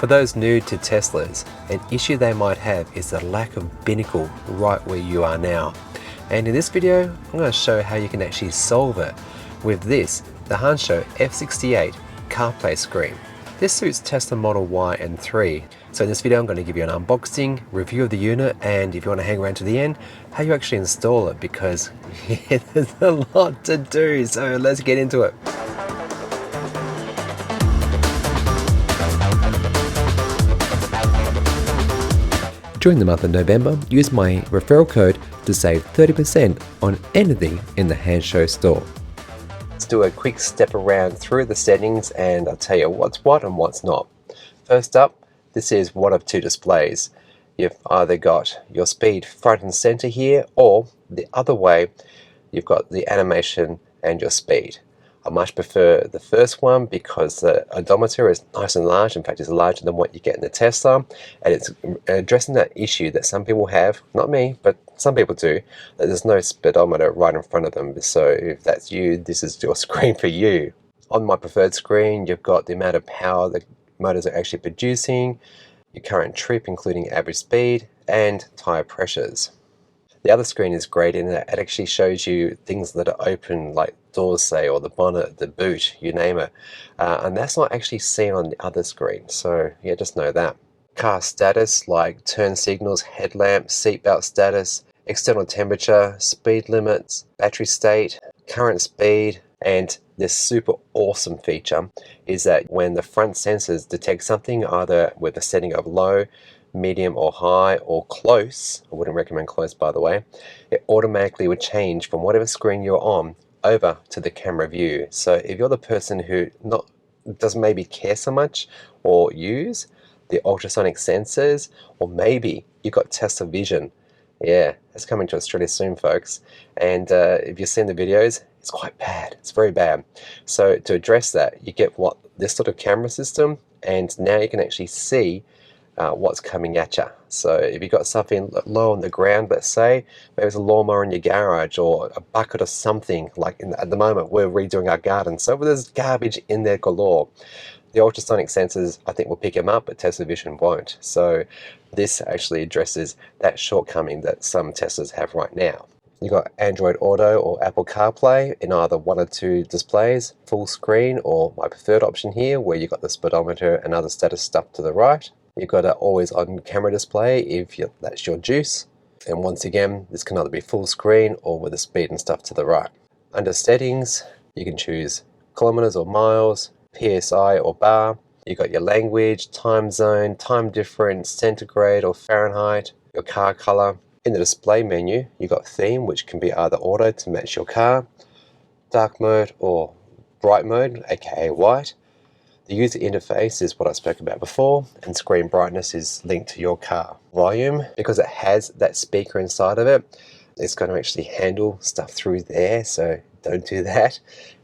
For those new to Teslas, an issue they might have is the lack of binnacle right where you are now. And in this video, I'm going to show how you can actually solve it with this, the Hansshow F68 CarPlay screen. This suits Tesla Model Y and 3. So in this video I'm going to give you an unboxing, review of the unit, and if you want to hang around to the end, how you actually install it, because there's a lot to do, so let's get into it. During the month of November, use my referral code to save 30% on anything in the Hansshow store. Let's do a quick step around through the settings and I'll tell you what's what and what's not. First up, this is one of two displays. You've either got your speed front and center here, or the other way, you've got the animation and your speed. I much prefer the first one because the odometer is nice and large. In fact, it's larger than what you get in the Tesla, and it's addressing that issue that some people have, not me, but some people do, that there's no speedometer right in front of them. So if that's you, this is your screen for you. On my preferred screen, you've got the amount of power the motors are actually producing, your current trip including average speed, and tire pressures. The other screen is great in that it actually shows you things that are open, like doors, say, or the bonnet, the boot, you name it. And that's not actually seen on the other screen, so yeah, just know that. Car status, like turn signals, headlamp, seatbelt status, external temperature, speed limits, battery state, current speed, and this super awesome feature is that when the front sensors detect something, either with a setting of low, medium or high or close, I wouldn't recommend close by the way, it automatically would change from whatever screen you're on over to the camera view. So if you're the person who doesn't maybe care so much or use the ultrasonic sensors, or maybe you've got Tesla Vision, yeah, it's coming to Australia soon, folks, and if you've seen the videos, it's quite bad, it's very bad. So to address that, you get this sort of camera system, and now you can actually see what's coming at you. So if you've got something low on the ground, let's say, maybe it's a lawnmower in your garage or a bucket or something, like at the moment we're redoing our garden, so there's garbage in there galore. The ultrasonic sensors, I think, will pick them up, but Tesla Vision won't. So this actually addresses that shortcoming that some Teslas have right now. You've got Android Auto or Apple CarPlay in either one or two displays, full screen, or my preferred option here, where you've got the speedometer and other status stuff to the right. You've got an always on camera display if that's your juice. And once again, this can either be full screen or with the speed and stuff to the right. Under settings, you can choose kilometers or miles, PSI or bar. You've got your language, time zone, time difference, centigrade or Fahrenheit, your car color. In the display menu, you've got theme, which can be either auto to match your car, dark mode or bright mode, aka white. The user interface is what I spoke about before, and screen brightness is linked to your car. Volume, because it has that speaker inside of it, it's going to actually handle stuff through there, so don't do that.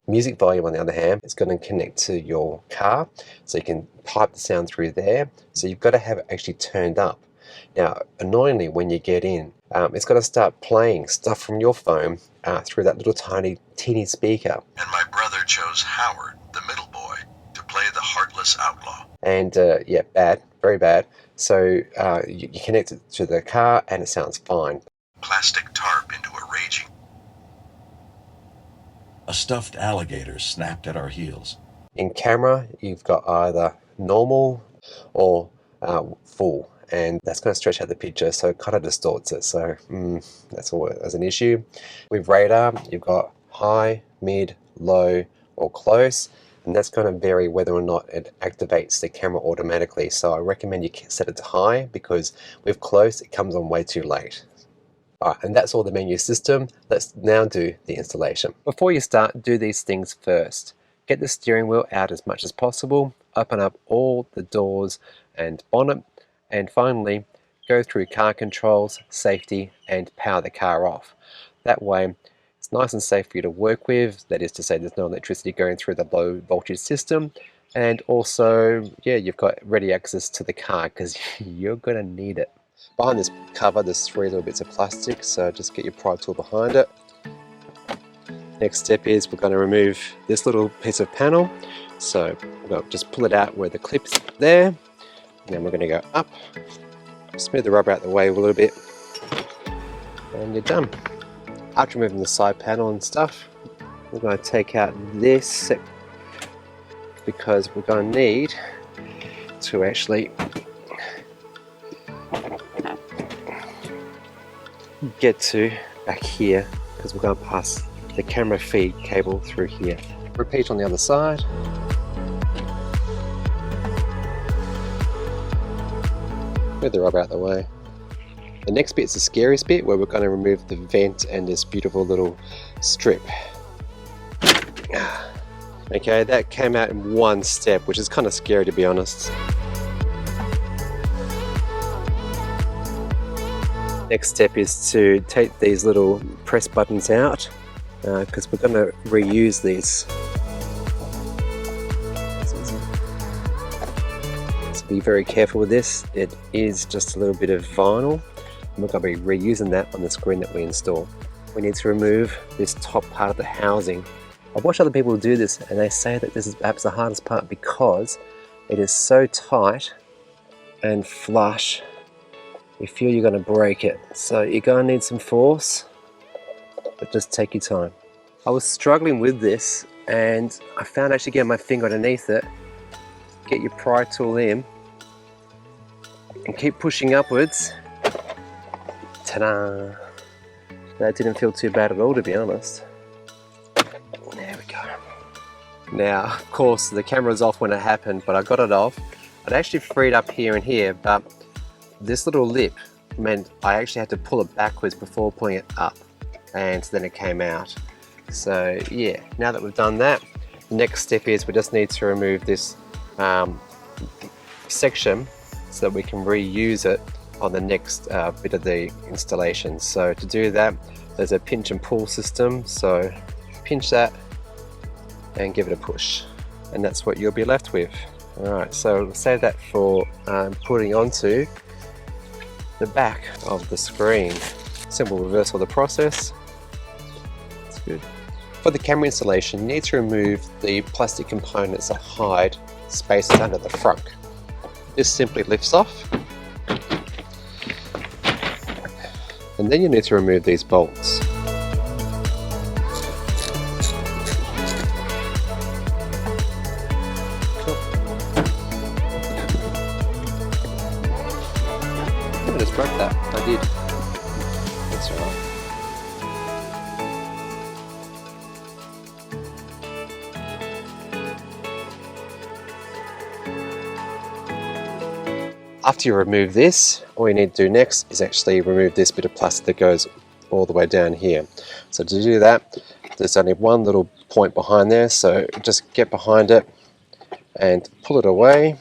Music volume, on the other hand, is going to connect to your car, so you can pipe the sound through there, so you've got to have it actually turned up. Now, annoyingly, when you get in, it's going to start playing stuff from your phone through that little teeny speaker. And my brother chose Howard, the middle boy, to play the heartless outlaw. And yeah, bad, very bad. So you connect it to the car and it sounds fine. Plastic tarp into a raging. A stuffed alligator snapped at our heels. In camera, you've got either normal or full, and that's going to stretch out the picture, so it kind of distorts it. So that's always an issue. With radar, you've got high, mid, low, or close, and that's going to vary whether or not it activates the camera automatically. So I recommend you set it to high, because with close, it comes on way too late. Alright, and that's all the menu system. Let's now do the installation. Before you start, do these things first. Get the steering wheel out as much as possible, open up all the doors and bonnet, and finally go through car controls, safety, and power the car off. That way it's nice and safe for you to work with, that is to say there's no electricity going through the low voltage system, and also, yeah, you've got ready access to the car because you're going to need it. Behind this cover there's 3 little bits of plastic, so just get your pry tool behind it. Next step is we're going to remove this little piece of panel. So we're going to just pull it out where the clip's there. then we're going to go up, smooth the rubber out the way a little bit, and you're done. After removing the side panel and stuff, we're going to take out this because we're going to need to actually get to back here, because we're going to pass the camera feed cable through here. Repeat on the other side. Move the rubber out the way. The next bit is the scariest bit, where we're going to remove the vent and this beautiful little strip. Okay, that came out in one step, which is kind of scary, to be honest. Next step is to take these little press buttons out, because we're going to reuse these. So be very careful with this. It is just a little bit of vinyl, and we're going to be reusing that on the screen that we install. We need to remove this top part of the housing. I've watched other people do this, and they say that this is perhaps the hardest part because it is so tight and flush. You feel you're going to break it, so you're going to need some force, but just take your time. I was struggling with this, and I found actually getting my finger underneath it, get your pry tool in, and keep pushing upwards. Ta-da! That didn't feel too bad at all, to be honest. There we go. Now, of course, the camera's off when it happened, but I got it off. It actually freed up here and here, but this little lip meant I actually had to pull it backwards before pulling it up, and then it came out. So yeah, now that we've done that, the next step is we just need to remove this section so that we can reuse it on the next bit of the installation. So to do that, there's a pinch and pull system, so pinch that and give it a push, and that's what you'll be left with. Alright, so we'll save that for putting onto the back of the screen. Simple reversal of the process. That's good. For the camera installation, you need to remove the plastic components that hide spaces under the front. This simply lifts off, and then you need to remove these bolts. I just broke that. I did. That's alright. After you remove this, all you need to do next is actually remove this bit of plastic that goes all the way down here. So to do that, there's only one little point behind there, so just get behind it and pull it away.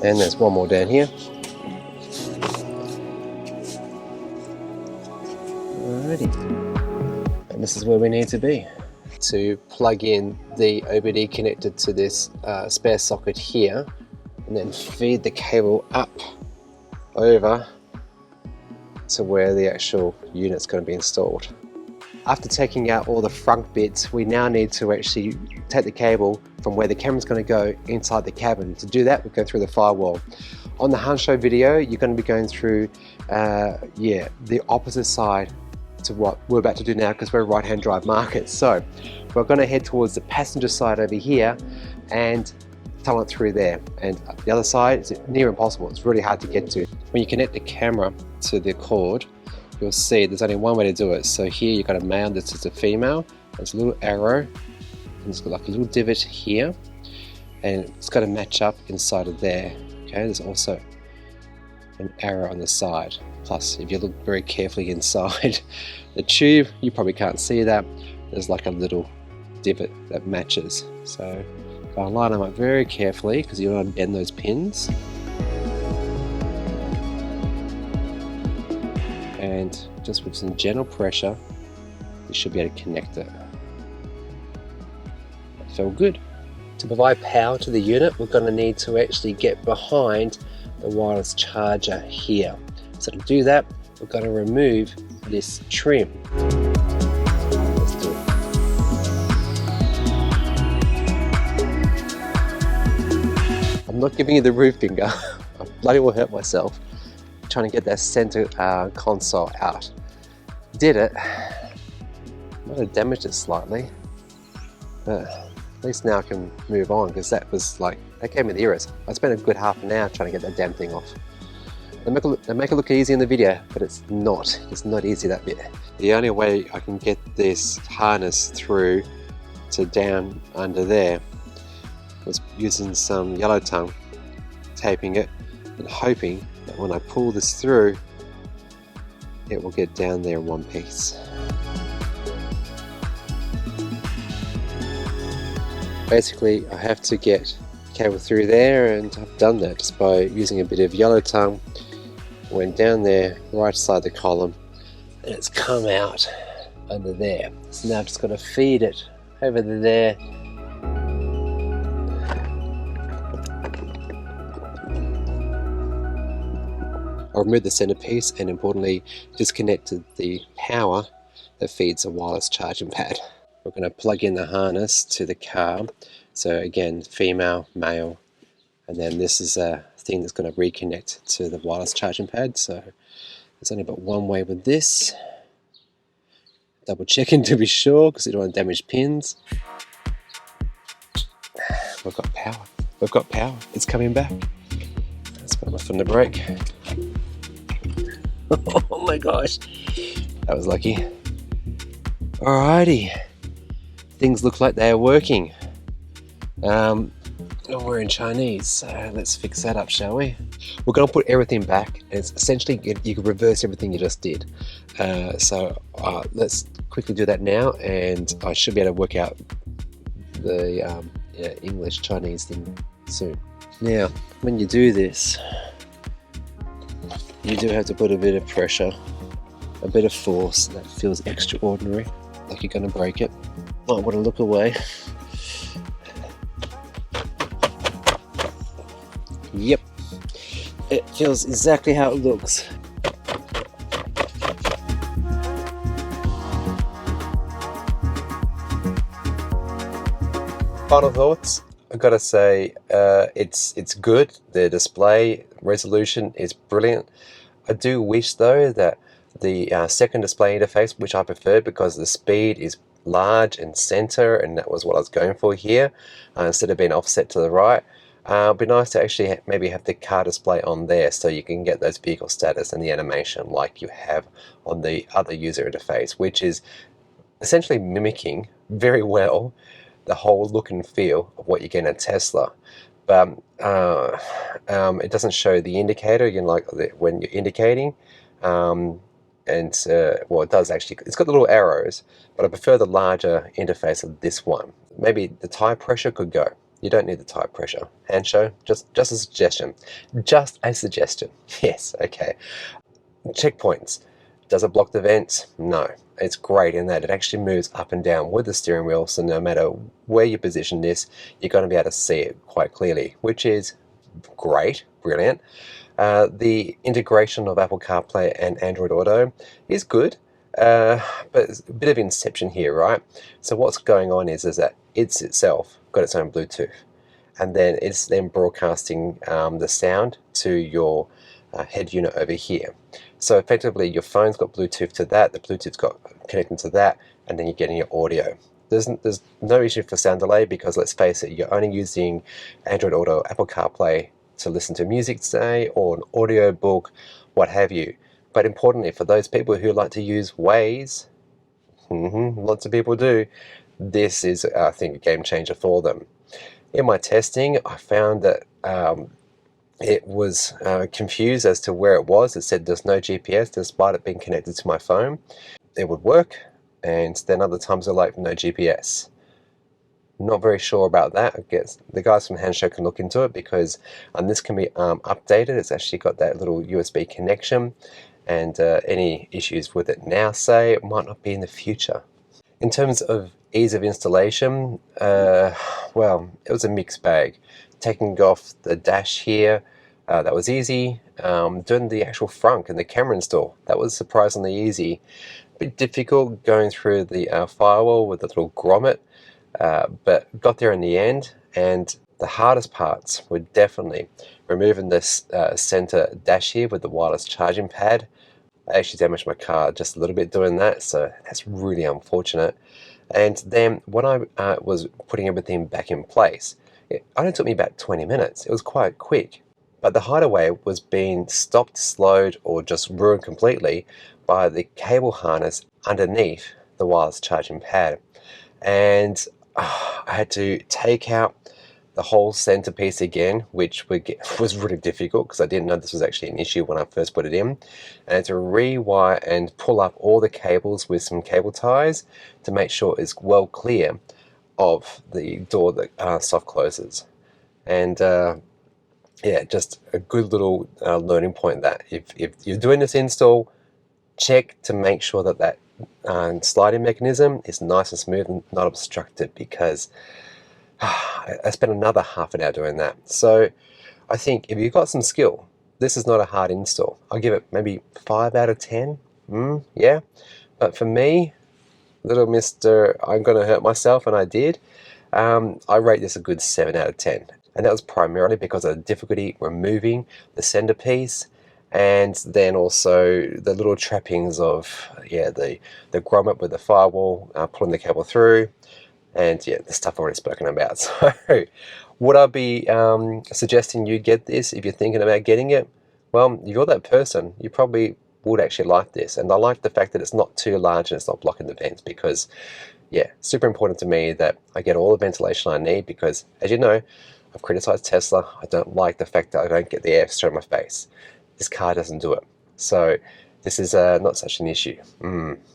And there's one more down here. Alrighty. And this is where we need to be. To plug in the OBD connected to this spare socket here, and then feed the cable up over to where the actual unit's going to be installed. After taking out all the front bits, we now need to actually take the cable from where the camera's going to go inside the cabin. To do that, we go through the firewall. On the Hansshow video, you're going to be going through the opposite side to what we're about to do now, because we're right-hand drive market. So we're going to head towards the passenger side over here and tunnel it through there, and the other side is near impossible. It's really hard to get to. When you connect the camera to the cord, you'll see there's only one way to do it. So here you've got a male, this is a female, there's a little arrow, and it's got like a little divot here, and it's got to match up inside of there. Okay, there's also an arrow on the side. Plus, if you look very carefully inside the tube, you probably can't see that. There's like a little divot that matches. So I'll line them up very carefully because you don't want to bend those pins. And just with some gentle pressure, you should be able to connect it. That felt good. To provide power to the unit, we're going to need to actually get behind the wireless charger here. So to do that, we're going to remove this trim. I'm not giving you the root finger. I bloody well hurt myself trying to get that center console out. Did it. Might have damaged it slightly, but at least now I can move on, because that was like, that gave me the ears. I spent a good half an hour trying to get that damn thing off. They make it look easy in the video, but it's not. It's not easy, that bit. The only way I can get this harness through to down under there was using some yellow tongue, taping it and hoping that when I pull this through, it will get down there in one piece. Basically, I have to get the cable through there, and I've done that just by using a bit of yellow tongue. Went down there, right side the column, and it's come out under there. So now I've just got to feed it over to there. I removed the centerpiece and importantly disconnected the power that feeds a wireless charging pad. We're going to plug in the harness to the car. So again, female, male, and then this is a thing that's going to reconnect to the wireless charging pad. So there's only but one way with this. Double checking to be sure, because you don't want to damage pins. We've got power. We've got power. It's coming back. Let's put my foot on the brake. Oh my gosh, that was lucky. Alrighty, things look like they are working. We're in Chinese, so let's fix that up, shall we? We're going to put everything back, and it's essentially you can reverse everything you just did. So let's quickly do that now, and I should be able to work out the English Chinese thing soon. Now, when you do this, you do have to put a bit of pressure, a bit of force. That feels extraordinary, like you're going to break it. Might want to look away. Yep, it feels exactly how it looks. Final thoughts. I've got to say, it's good. The display resolution is brilliant. I do wish though that the second display interface, which I preferred because the speed is large and center, and that was what I was going for here, instead of being offset to the right. It'd be nice to actually maybe have the car display on there so you can get those vehicle status and the animation like you have on the other user interface, which is essentially mimicking very well the whole look and feel of what you get in a Tesla. But it doesn't show the indicator, you know, like when you're indicating. Well, it does actually. It's got the little arrows, but I prefer the larger interface of this one. Maybe the tire pressure could go. You don't need the tire pressure. Hansshow, just a suggestion. Just a suggestion. Yes, okay. Checkpoints. Does it block the vents? No. It's great in that it actually moves up and down with the steering wheel, so no matter where you position this, you're going to be able to see it quite clearly, which is great, brilliant. The integration of Apple CarPlay and Android Auto is good, but it's a bit of inception here, right? So what's going on is that it's itself got its own Bluetooth, and then it's then broadcasting the sound to your head unit over here. So effectively your phone's got Bluetooth to that, the Bluetooth's got connected to that, and then you're getting your audio. There's no issue for sound delay because, let's face it, you're only using Android Auto, Apple CarPlay to listen to music today, or an audio book, what have you. But importantly, for those people who like to use Waze, lots of people do, this is, I think, a game changer for them. In my testing, I found that it was confused as to where it was. It said there's no GPS despite it being connected to my phone. It would work, and then other times they're like, no GPS. Not very sure about that. I guess the guys from Hansshow can look into it, because this can be updated. It's actually got that little USB connection, and any issues with it now, say, it might not be in the future. In terms of ease of installation, well, it was a mixed bag. Taking off the dash here, that was easy. Doing the actual front and the camera install, that was surprisingly easy. A bit difficult going through the firewall with the little grommet, but got there in the end. And The hardest parts were definitely removing this center dash here with the wireless charging pad. I actually damaged my car just a little bit doing that, so that's really unfortunate. And then when I was putting everything back in place, it only took me about 20 minutes. It was quite quick. But the hideaway was being stopped, slowed, or just ruined completely by the cable harness underneath the wireless charging pad. And I had to take out the whole centerpiece again, which was really difficult because I didn't know this was actually an issue when I first put it in. And to rewire and pull up all the cables with some cable ties to make sure it's well clear of the door that soft closes. And yeah, just a good little learning point that if you're doing this install, check to make sure that that sliding mechanism is nice and smooth and not obstructed, because I spent another half an hour doing that. So I think if you've got some skill, this is not a hard install. I'll give it maybe 5 out of 10. Yeah. But for me, little Mr. I'm going to hurt myself, and I did. I rate this a good 7 out of 10. And that was primarily because of the difficulty removing the centerpiece, and then also the little trappings of, yeah, the grommet with the firewall, pulling the cable through, and yeah, the stuff I've already spoken about. So would I be suggesting you get this if you're thinking about getting it? Well, if you're that person, you probably would actually like this. And I like the fact that it's not too large and it's not blocking the vents, because yeah, super important to me that I get all the ventilation I need, because as you know, I've criticized Tesla. I don't like the fact that I don't get the air straight in my face. This car doesn't do it. So this is not such an issue.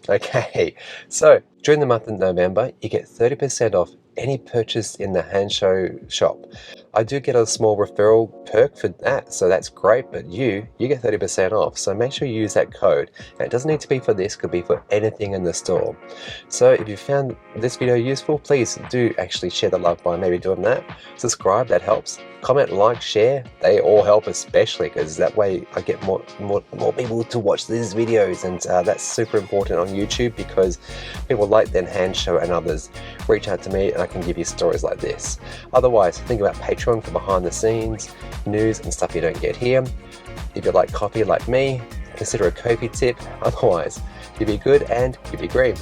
Okay, so during the month of November, you get 30% off any purchase in the Hansshow shop. I do get a small referral perk for that, so that's great, but you get 30% off, so make sure you use that code. And it doesn't need to be for this, it could be for anything in the store. So if you found this video useful, please do actually share the love by maybe doing that. Subscribe, that helps. Comment, like, share, they all help, especially because that way I get more people to watch these videos, and that's super important on YouTube, because people like then Hansshow and others reach out to me and I can give you stories like this. Otherwise, think about Patreon for behind the scenes news and stuff you don't get here. If you like coffee like me, consider a Ko-fi tip. Otherwise, you be good and you be green.